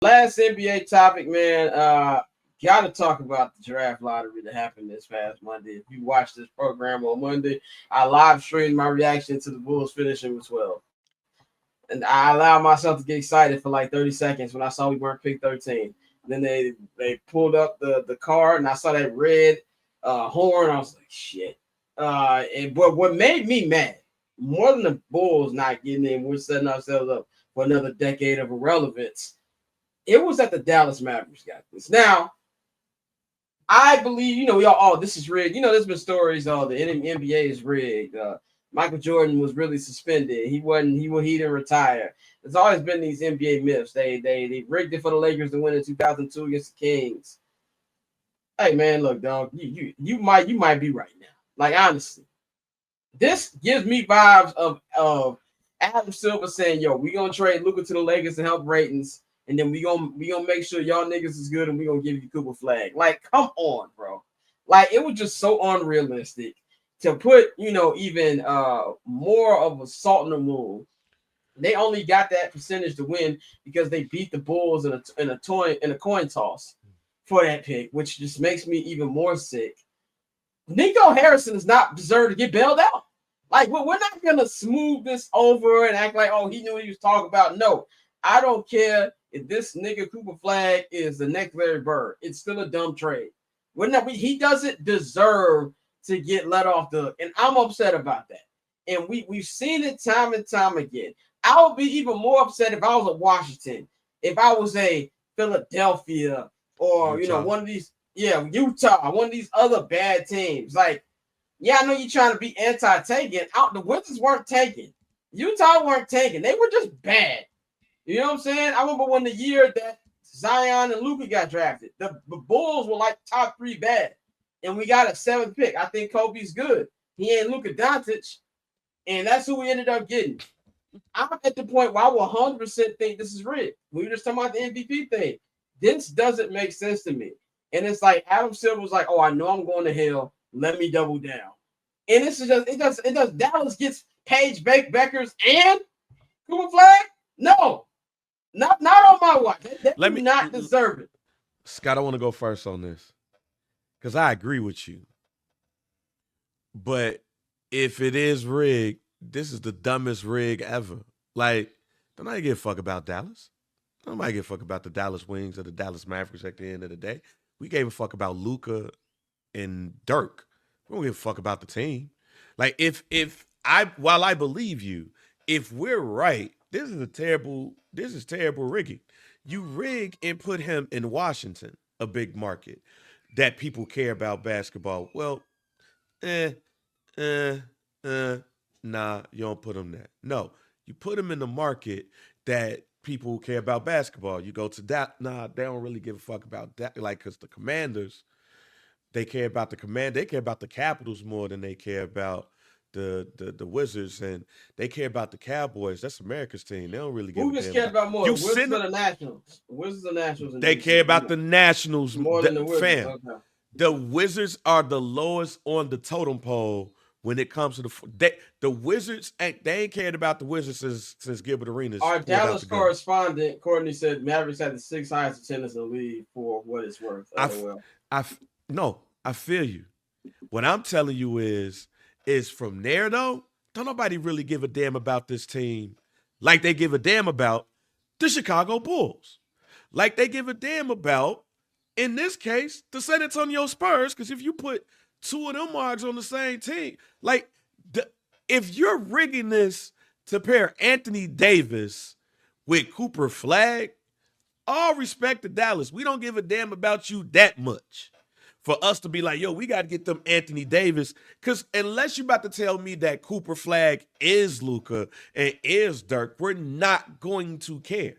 Last NBA topic, man. Got to talk about the draft lottery that happened this past Monday. If you watched this program on Monday, I live streamed my reaction to the Bulls finishing with 12. And I allowed myself to get excited for like 30 seconds when I saw we weren't picked 13. Then they pulled up the card and I saw that red horn. I was like, shit. But what made me mad more than the Bulls not getting in, we're setting ourselves up for another decade of irrelevance. It was that the Dallas Mavericks got this. Now, I believe, we all, this is rigged. There's been stories, the NBA is rigged. Michael Jordan was really suspended. He didn't retire. There's always been these NBA myths. They rigged it for the Lakers to win in 2002 against the Kings. Hey man, look, dog, you might be right now. Like honestly, this gives me vibes of Adam Silver saying, "Yo, we gonna trade Luka to the Lakers to help ratings, and then we gonna make sure y'all niggas is good, and we gonna give you Cooper Flag." Like, come on, bro. Like, it was just so unrealistic to put, even more of a salt in the wound. They only got that percentage to win because they beat the Bulls in a coin toss for that pick, which just makes me even more sick. Nico Harrison is not deserved to get bailed out. Like, we're not gonna smooth this over and act like, oh, he knew what he was talking about. No, I don't care if this nigga Cooper Flag is the next Larry Bird. It's still a dumb trade. He doesn't deserve to get let off the, and I'm upset about that. And we've seen it time and time again. I would be even more upset if I was a Washington, if I was a Philadelphia, or Utah. One of these, Utah, one of these other bad teams. Like, yeah, I know you're trying to be anti-taking. The Wizards weren't taking. Utah weren't taking. They were just bad. You know what I'm saying? I remember when the year that Zion and Luka got drafted, the Bulls were like top 3 bad. And we got a 7th pick. I think Kobe's good. He ain't Luka Doncic. And that's who we ended up getting. I'm at the point where I will 100% think this is rigged. We were just talking about the MVP thing. This doesn't make sense to me. And it's like Adam Silver was like, oh, I know I'm going to hell. Let me double down. And this is just, it does. Dallas gets Paige Beckers and Cooper Flag? No. Not on my watch. They do not deserve it. Scott, I want to go first on this because I agree with you. But if it is rigged, this is the dumbest rig ever. Like, don't nobody give a fuck about Dallas. Nobody give a fuck about the Dallas Wings or the Dallas Mavericks at the end of the day. We gave a fuck about Luka and Dirk. We don't give a fuck about the team. Like, while I believe you, if we're right, this is terrible rigging. You rig and put him in Washington, a big market that people care about basketball. Well, nah, you don't put him there. No, you put him in the market that people care about basketball. You go to that, nah, they don't really give a fuck about that. Like, because the Commanders, they care about the Command. They care about the Capitals more than they care about the Wizards, and they care about the Cowboys. That's America's team. They don't really give a damn. Who just cares about more? The Wizards or the Nationals? The Wizards or Nationals? They care about the Nationals more than the Wizards. Fam. Okay. The Wizards are the lowest on the totem pole when it comes to the Wizards. They ain't cared about the Wizards since Gilbert Arenas. Our Dallas correspondent Courtney said Mavericks had the 6th highest attendance in the league for what it's worth. I feel you. What I'm telling you is from there though, don't nobody really give a damn about this team like they give a damn about the Chicago Bulls. Like they give a damn about, in this case, the San Antonio Spurs, because if you put 2 of them marks on the same team, like if you're rigging this to pair Anthony Davis with Cooper Flag, all respect to Dallas. We don't give a damn about you that much for us to be like, yo, we got to get them Anthony Davis. Because unless you're about to tell me that Cooper Flag is Luka and is Dirk, we're not going to care.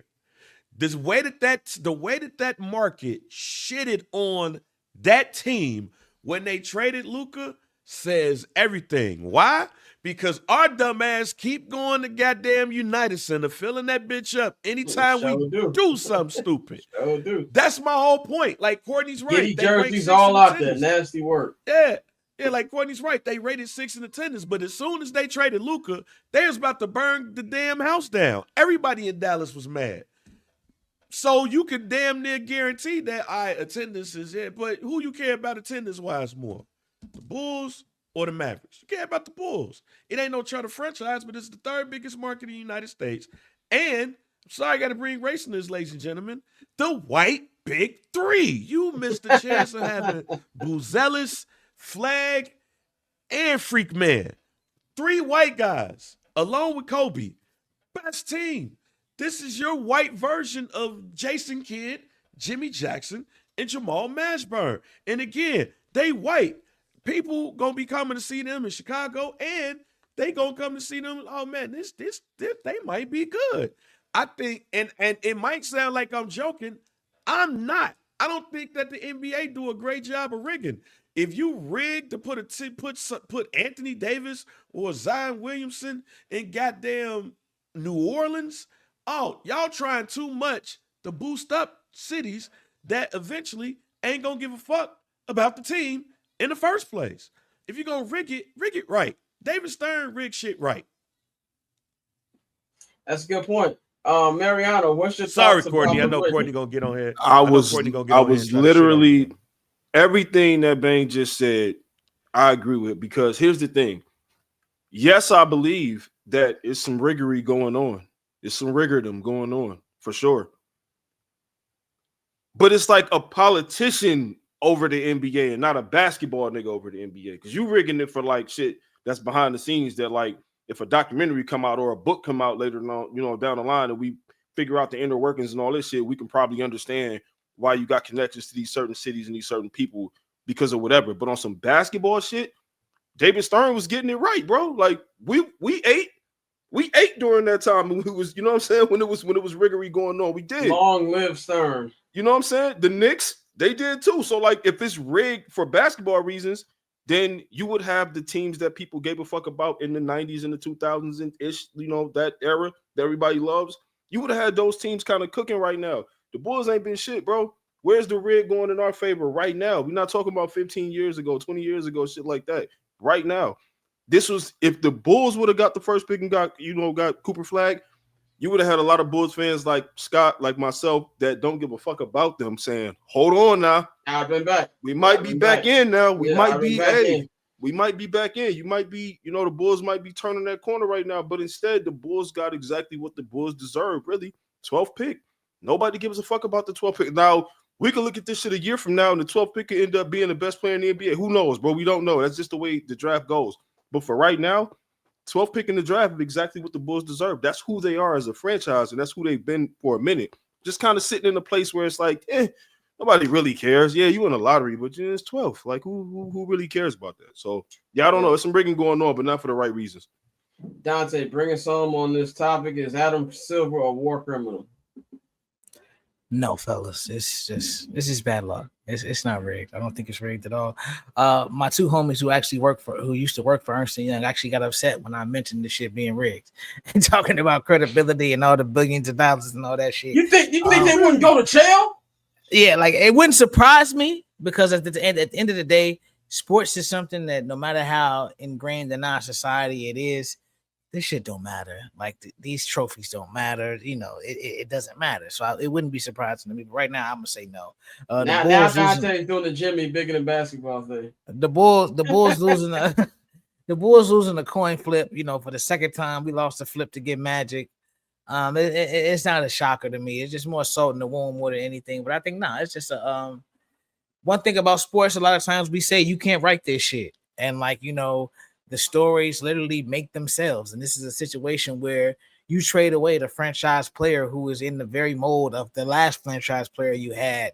The way that market shitted on that team when they traded Luka says everything. Why? Because our dumbass keep going to goddamn United Center, filling that bitch up anytime we do something stupid. That's my whole point. Like Courtney's right. Giddy jerseys all out there. Nasty work. Yeah. Yeah, like Courtney's right. They rated 6 in attendance, but as soon as they traded Luka, they was about to burn the damn house down. Everybody in Dallas was mad. So you can damn near guarantee that attendance is here. But who you care about attendance wise more? The Bulls or the Mavericks? You care about the Bulls. It ain't no charter franchise, but it's the third biggest market in the United States. And I'm sorry, I got to bring race in this, ladies and gentlemen. The white big three. You missed the chance of having Buzelis, Flag, and Freak Man. 3 white guys, along with Kobe. Best team. This is your white version of Jason Kidd, Jimmy Jackson, and Jamal Mashburn. And again, they white. People gonna be coming to see them in Chicago, and they gonna come to see them. Oh man, this they might be good. I think, and it might sound like I'm joking. I'm not. I don't think that the NBA do a great job of rigging. If you rig to put Anthony Davis or Zion Williamson in goddamn New Orleans, oh, y'all trying too much to boost up cities that eventually ain't gonna give a fuck about the team in the first place. If you're gonna rig it right. David Stern rigged shit right. That's a good point. Mariano, what's your Sorry, thoughts Courtney. I about know the Courtney gonna get on here. I was literally everything that Bane just said. I agree with, because here's the thing. Yes, I believe that it's some riggery going on. There's some riggerdom going on for sure. But it's like a politician over the NBA and not a basketball nigga over the NBA. Because you rigging it for like shit that's behind the scenes that, like, if a documentary come out or a book come out later on, down the line, and we figure out the inner workings and all this shit, we can probably understand why you got connections to these certain cities and these certain people because of whatever. But on some basketball shit, David Stern was getting it right, bro. Like we ate during that time when it was, you know what I'm saying, when it was riggery going on. We did. Long live Stern. You know what I'm saying? The Knicks, they did too. So like, if it's rigged for basketball reasons, then you would have the teams that people gave a fuck about in the 90s and the 2000s and ish, that era that everybody loves. You would have had those teams kind of cooking right now. The Bulls ain't been shit, bro. Where's the rig going in our favor right now? We're not talking about 15 years ago, 20 years ago, shit like that. Right now. This was, if the Bulls would have got the first pick and got Cooper Flag, you would have had a lot of Bulls fans like Scott, like myself, that don't give a fuck about them saying, hold on now. I've been back. We might be back in now. We might be, in. We might be back in. You might be, the Bulls might be turning that corner right now. But instead, the Bulls got exactly what the Bulls deserve, really. 12th pick. Nobody gives a fuck about the 12th pick. Now, we can look at this shit a year from now, and the 12th pick could end up being the best player in the NBA. Who knows, bro? We don't know. That's just the way the draft goes. But for right now, 12th pick in the draft is exactly what the Bulls deserve. That's who they are as a franchise, and that's who they've been for a minute. Just kind of sitting in a place where it's like, nobody really cares. Yeah, you in the lottery, but it's 12th. Like, who really cares about that? So, yeah, I don't know. There's some rigging going on, but not for the right reasons. Dante, bring us home on this topic. Is Adam Silver a war criminal? No, fellas, this is bad luck. It's not rigged. I don't think it's rigged at all. My two homies who used to work for Ernst & Young actually got upset when I mentioned this shit being rigged and talking about credibility and all the billions of dollars and all that shit. You think they wouldn't go to jail? Yeah, like it wouldn't surprise me, because at the end of the day, sports is something that no matter how ingrained in our society it is, this shit don't matter. Like these trophies don't matter. It doesn't matter. So it wouldn't be surprising to me. But right now, I'm gonna say no. Now Dante's doing the Jimmy bigger than basketball thing. The Bulls losing the Bulls losing the coin flip. For the second time, we lost the flip to get Magic. It's not a shocker to me. It's just more salt in the wound more than anything. But I think it's just a one thing about sports. A lot of times we say you can't write this shit, and the stories literally make themselves. And this is a situation where you trade away the franchise player who is in the very mold of the last franchise player you had.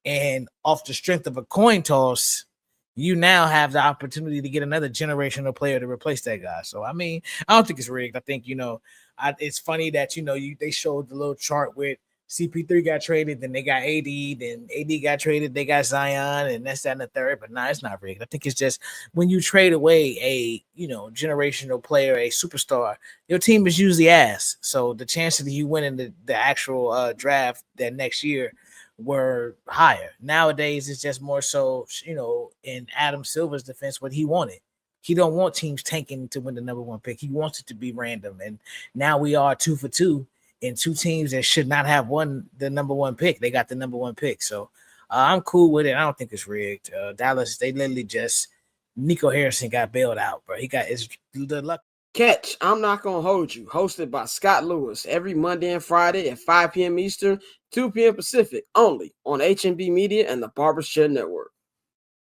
And off the strength of a coin toss, you now have the opportunity to get another generational player to replace that guy. So, I don't think it's rigged. I think, it's funny that, they showed the little chart with CP3 got traded, then they got AD, then AD got traded, they got Zion, and that's that and the third. But it's not rigged. I think it's just when you trade away a generational player, a superstar, your team is usually ass. So the chances of you winning the actual draft that next year were higher. Nowadays, it's just more so, in Adam Silver's defense, what he wanted. He don't want teams tanking to win the number one pick. He wants it to be random. And now we are 2 for 2. in two teams that should not have won the number one pick. They got the number one pick. So I'm cool with it. I don't think it's rigged. Dallas, they literally just Nico Harrison got bailed out, bro. He got the luck. Catch I'm Not Gonna Hold You, hosted by Scott Lewis, every Monday and Friday at 5 p.m. Eastern, 2 p.m. Pacific, only on HNB Media and the Barbershop Network.